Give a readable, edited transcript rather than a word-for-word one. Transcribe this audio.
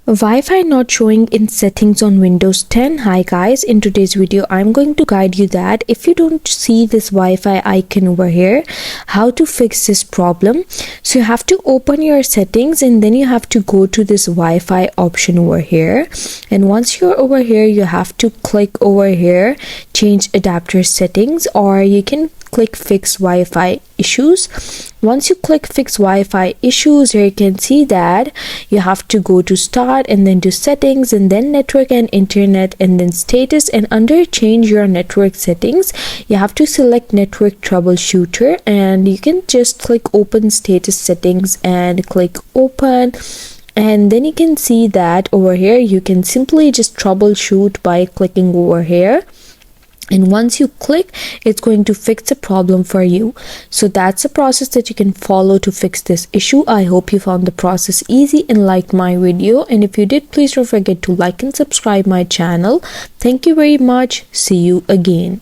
Wi-Fi not showing in settings on Windows 10. Hi guys, in today's video I'm going to guide you that if you don't see this Wi-Fi icon over here, how to fix this problem. So you have to open your settings and then you have to go to this Wi-Fi option over here, and once you're over here you have to click over here change adapter settings, or you can click fix Wi-Fi issues. Once you click fix Wi-Fi issues, here you can see that you have to go to start and then to settings and then network and internet and then status, and under change your network settings you have to select network troubleshooter, and you can just click open status settings and click open. And then you can see that over here you can simply just troubleshoot by clicking over here, and once you click it's going to fix the problem for you. So that's a process that you can follow to fix this issue. I hope you found the process easy and liked my video, and if you did, please don't forget to like and subscribe my channel. Thank you very much. See you again.